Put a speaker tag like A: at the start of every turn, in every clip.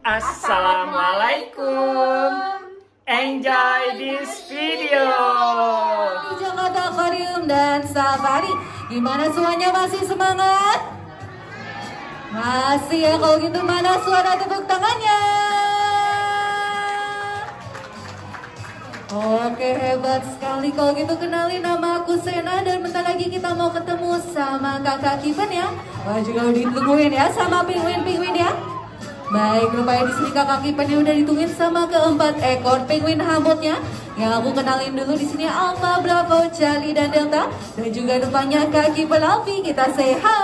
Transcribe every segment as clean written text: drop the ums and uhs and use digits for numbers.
A: Assalamualaikum. Enjoy this video.
B: Di Jakarta Aquarium dan Safari. Gimana semuanya, masih semangat? Masih ya, kalau gitu mana suara tepuk tangannya? Oke, hebat sekali. Kalau gitu kenalin, nama aku Sena dan bentar lagi kita mau ketemu sama kakak Kiven ya. Wah, juga udah ditungguin ya sama penguin-penguin ya. Baik, rupanya di sini kakak Kipen udah ditungguin sama keempat ekor penguin Humboldt-nya. Yang aku kenalin dulu di sini Alpha, Bravo, Charlie dan Delta, dan juga rupanya Kak Kipen Alfi. Kita say hi.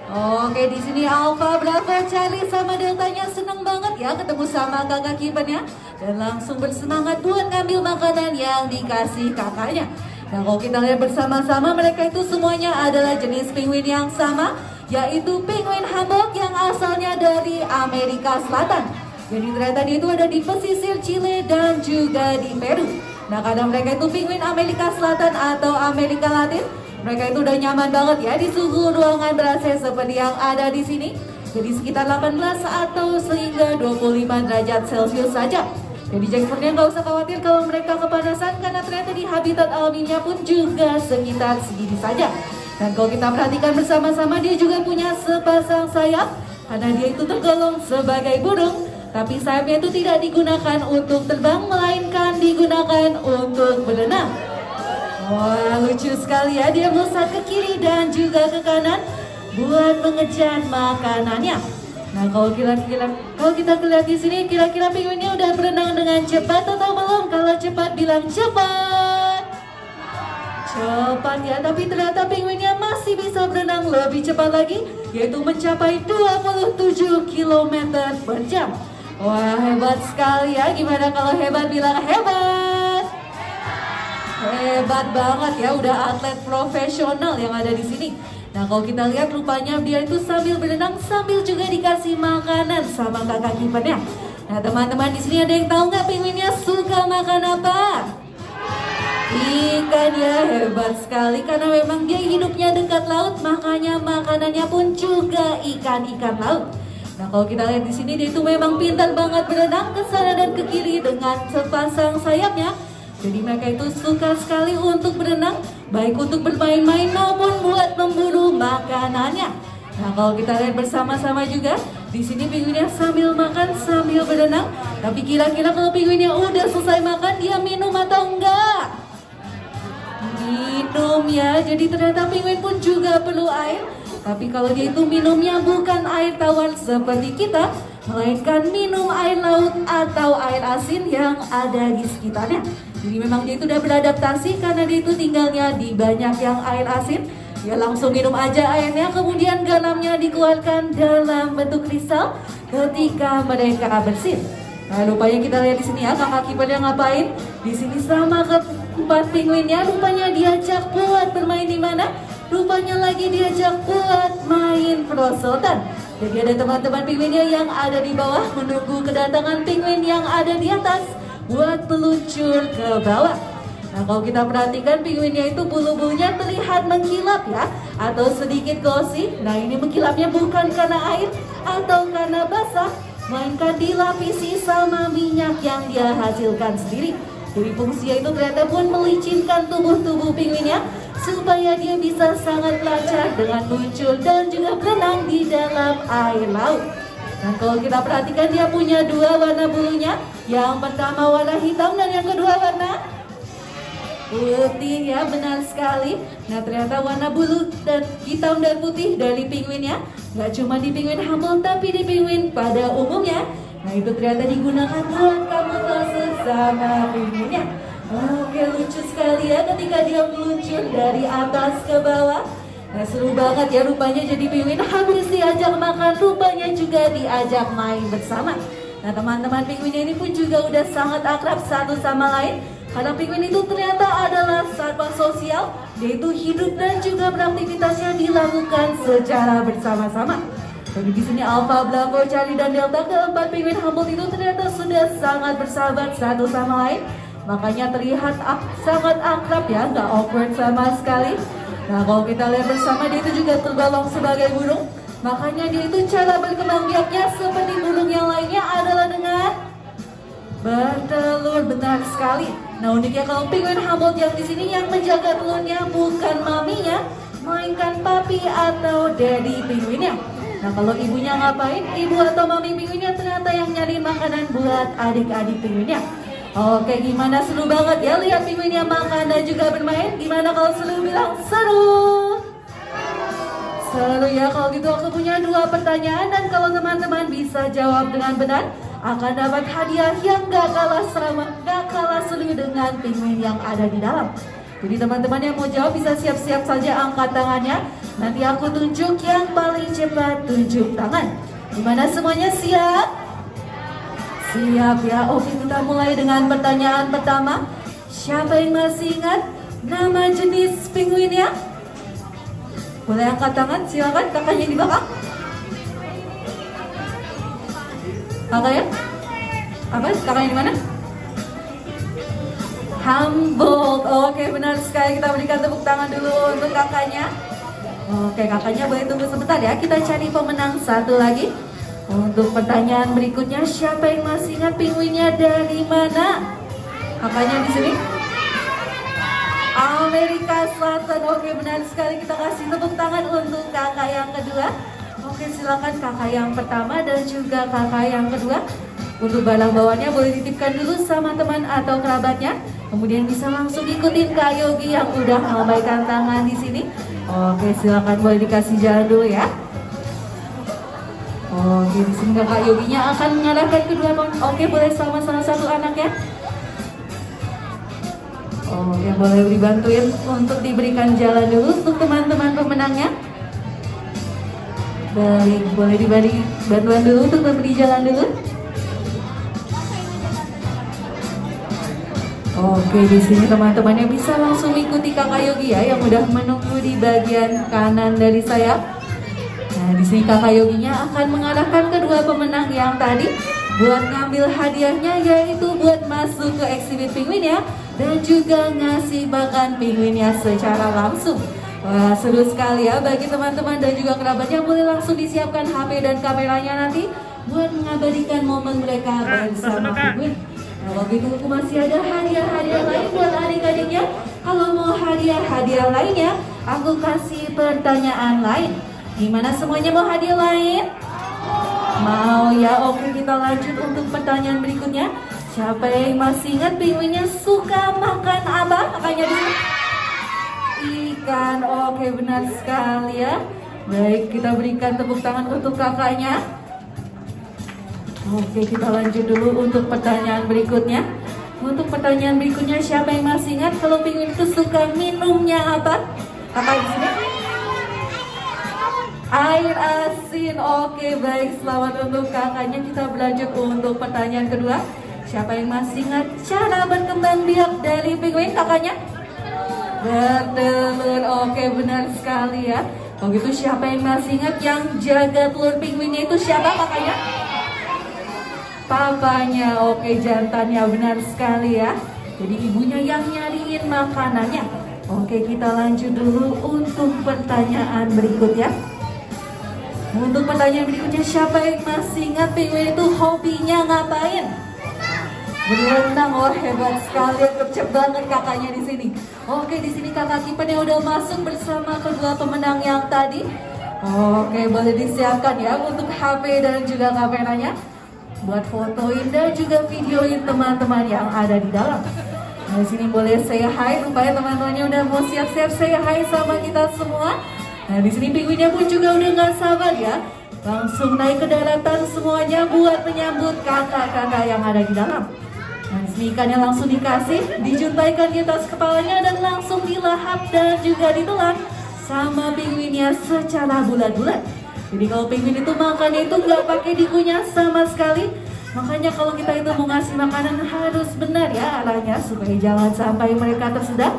B: Oke, di sini Alpha, Bravo, Charlie sama Deltanya seneng banget ya ketemu sama kakak Kipen ya, dan langsung bersemangat buat ngambil makanan yang dikasih kakaknya. Nah, kalau kita lihat bersama-sama, mereka itu semuanya adalah jenis penguin yang sama, yaitu penguin Humboldt yang asalnya dari Amerika Selatan. Jadi ternyata dia itu ada di pesisir Chile dan juga di Peru. Nah, karena mereka itu penguin Amerika Selatan atau Amerika Latin, mereka itu udah nyaman banget ya di suhu ruangan ber-AC seperti yang ada di sini. Jadi sekitar 18 atau sehingga 25 derajat Celcius saja. Jadi jackpotnya nggak usah khawatir kalau mereka kepanasan, karena ternyata di habitat alaminya pun juga sekitar segini saja. Dan kalau kita perhatikan bersama-sama, dia juga punya sepasang sayap, karena dia itu tergolong sebagai burung, tapi sayapnya itu tidak digunakan untuk terbang, melainkan digunakan untuk berenang. Wah, lucu sekali ya, dia melesat ke kiri dan juga ke kanan buat mengejar makanannya. Nah, kalau kita lihat di sini, kira-kira penguinnya udah berenang dengan cepat atau belum? Kalau cepat bilang cepat. Cepat ya, tapi ternyata penguinnya masih bisa berenang lebih cepat lagi, yaitu mencapai 27 km per jam. Wah, hebat sekali ya. Gimana kalau hebat bilang hebat? Hebat banget ya, udah atlet profesional yang ada di sini. Nah, kalau kita lihat rupanya dia itu sambil berenang sambil juga dikasih makanan sama kakak Kipennya. Nah, teman-teman di sini ada yang tahu nggak penguinnya suka makan apa? Ikan ya, hebat sekali karena memang dia hidupnya dekat laut, makanya makanannya pun juga ikan-ikan laut. Nah, kalau kita lihat di sini dia itu memang pintar banget berenang ke sana dan ke kiri dengan sepasang sayapnya. Jadi mereka itu suka sekali untuk berenang, baik untuk bermain-main maupun buat memburu makanannya. Nah, kalau kita lihat bersama-sama juga, di sini penguinnya sambil makan sambil berenang. Tapi kira-kira kalau penguinnya udah selesai makan, dia minum atau enggak? Minum ya. Jadi ternyata penguin pun juga perlu air. Tapi kalau dia itu minumnya bukan air tawar seperti kita, melainkan minum air laut atau air asin yang ada di sekitarnya. Jadi memang dia itu udah beradaptasi karena dia itu tinggalnya di banyak yang air asin. Dia langsung minum aja airnya, kemudian garamnya dikeluarkan dalam bentuk kristal ketika mereka bersin. Nah, rupanya kita lihat di sini ya, kakak Kipennya ngapain? Di sini sama keempat penguinnya, rupanya diajak buat bermain di mana? Rupanya lagi diajak buat main perosotan. Jadi ada teman-teman penguinnya yang ada di bawah menunggu kedatangan penguin yang ada di atas buat meluncur ke bawah. Nah, kalau kita perhatikan penguinnya itu bulu-bulunya terlihat mengkilap ya, atau sedikit glossy. Nah, ini mengkilapnya bukan karena air atau karena basah, melainkan dilapisi sama minyak yang dia hasilkan sendiri. Jadi fungsinya itu ternyata pun melicinkan tubuh penguinnya supaya dia bisa sangat lancar dengan luncur dan juga berenang di dalam air laut. Nah, kalau kita perhatikan dia punya dua warna bulunya. Yang pertama warna hitam dan yang kedua warna putih ya, benar sekali. Nah, ternyata warna bulu dan hitam dan putih dari penguinnya nggak cuma di penguin Humboldt tapi di penguin pada umumnya. Nah, itu ternyata digunakan buat kamuflase sama penguinnya. Oke, lucu sekali ya ketika dia meluncur dari atas ke bawah. Nah, seru banget ya, rupanya jadi penguin habis diajak makan, rupanya juga diajak main bersama. Nah, teman-teman penguinnya ini pun juga udah sangat akrab satu sama lain. Karena penguin itu ternyata adalah satwa sosial, yaitu hidup dan juga beraktivitasnya dilakukan secara bersama-sama. Jadi di sini Alpha, Bravo, Charlie dan Delta, keempat penguin Humboldt itu ternyata sudah sangat bersahabat satu sama lain. Makanya terlihat sangat akrab ya, nggak awkward sama sekali. Nah, kalau kita lihat bersama, dia itu juga tergolong sebagai burung. Makanya dia itu cara berkembang biaknya seperti burung yang lainnya adalah dengan bertelur, benar sekali. Nah uniknya kalau penguin Humboldt yang di sini yang menjaga telurnya bukan maminya, melainkan papi atau daddy penguinnya. Nah kalau ibunya ngapain? Ibu atau mami penguinnya ternyata yang nyari makanan buat adik-adik penguinnya. Oke, gimana, seru banget ya lihat penguinnya makan dan juga bermain? Gimana kalau seru, bilang seru? Seru ya. Kalau gitu aku punya 2 pertanyaan, dan kalau teman-teman bisa jawab dengan benar akan dapat hadiah yang gak kalah seru dengan penguin yang ada di dalam. Jadi teman-teman yang mau jawab bisa siap-siap saja angkat tangannya. Nanti aku tunjuk yang paling cepat tunjuk tangan. Gimana, semuanya siap? Siap ya. Oke, kita mulai dengan pertanyaan pertama. Siapa yang masih ingat nama jenis penguinnya? Boleh angkat tangan, silakan. Kakaknya di belakang. Kakaknya? Apa? Kakaknya di mana? Humboldt. Oke, benar sekali. Kita berikan tepuk tangan dulu untuk kakaknya. Oke, kakaknya boleh tunggu sebentar ya. Kita cari pemenang satu lagi. Untuk pertanyaan berikutnya, siapa yang masih ingat penguinnya dari mana? Kakaknya di sini. Amerika Selatan. Oke, benar sekali. Kita kasih tepuk tangan untuk kakak yang kedua. Oke, silakan kakak yang pertama dan juga kakak yang kedua. Untuk barang bawaannya boleh dititipkan dulu sama teman atau kerabatnya. Kemudian bisa langsung ikutin Kak Yogi yang udah melambaikan tangan di sini. Oke, silakan boleh dikasih jalan dulu ya. Oke, di sini Kak Yoginya akan mengarahkan kedua. Oke, boleh sama salah satu anak ya. Oke, boleh dibantuin untuk diberikan jalan dulu untuk teman-teman pemenangnya. Baik, boleh diberi bantuan dulu untuk memberi jalan dulu. Oke, di sini teman-temannya bisa langsung ikuti Kakak Yogi ya yang udah menunggu di bagian kanan dari saya. Nah, di sini Kakak Yoginya akan mengarahkan kedua pemenang yang tadi buat ngambil hadiahnya, yaitu buat masuk ke eksibit penguin ya, dan juga ngasih makan penguinnya secara langsung. Wah, seru sekali ya. Bagi teman-teman dan juga kerabatnya boleh langsung disiapkan HP dan kameranya nanti buat mengabadikan momen mereka bersama penguin. Kalau gitu aku masih ada hadiah-hadiah lain buat adik-adiknya. Kalau mau hadiah-hadiah lainnya, aku kasih pertanyaan lain. Gimana, semuanya mau hadiah lain? Mau ya. Oke, kita lanjut untuk pertanyaan berikutnya. Siapa yang masih ingat penguinnya suka makan apa? Kakaknya di sini. Ikan. Oke, benar sekali ya. Baik, kita berikan tepuk tangan untuk kakaknya. Oke, kita lanjut dulu untuk pertanyaan berikutnya. Untuk pertanyaan berikutnya, siapa yang masih ingat kalau penguin itu suka minumnya apa? Kakak di sini. Air asin. Oke, baik, selamat untuk kakaknya. Kita berlanjut untuk pertanyaan kedua. Siapa yang masih ingat cara berkembang biak dari penguin? Kakaknya bertelur. Oke, benar sekali ya. Kalau gitu siapa yang masih ingat yang jaga telur penguinnya itu siapa? Kakaknya papanya. Oke, jantannya, benar sekali ya. Jadi ibunya yang nyariin makanannya. Oke, kita lanjut dulu untuk pertanyaan berikutnya. Untuk pertanyaan berikutnya, siapa yang masih ingat penguin itu hobinya ngapain? Berenang. Oh, hebat sekali, kecep banget kakaknya di sini. Oke, di sini kakak kipannya udah masuk bersama kedua pemenang yang tadi. Oke, boleh disiapkan ya untuk HP dan juga kameranya buat fotoin dan juga videoin teman-teman yang ada di dalam. Nah, di sini boleh say hi, rupanya teman-temannya udah mau siap-siap say hi sama kita semua. Nah, di sini penguinnya pun juga udah nggak sabar ya, langsung naik ke daratan semuanya buat menyambut kakak-kakak yang ada di dalam. Nah, di sini ikannya langsung dikasih, dijuntaikan di atas kepalanya dan langsung dilahap dan juga ditelan sama penguinnya secara bulat-bulat. Jadi kalau penguin itu makannya itu nggak pakai dikunyah sama sekali. Makanya kalau kita itu mau ngasih makanan harus benar ya arahnya supaya jangan sampai mereka tersedak.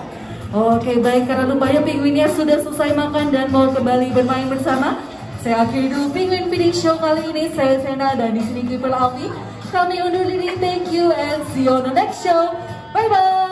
B: Oke, baik, karena rupanya penguinnya sudah selesai makan dan mau kembali bermain bersama. Saya akhiri dulu Penguin Feeding Show kali ini. Saya Sena dan di sini Keeper Alfi. Kami undur diri. Thank you and see you on the next show. Bye bye.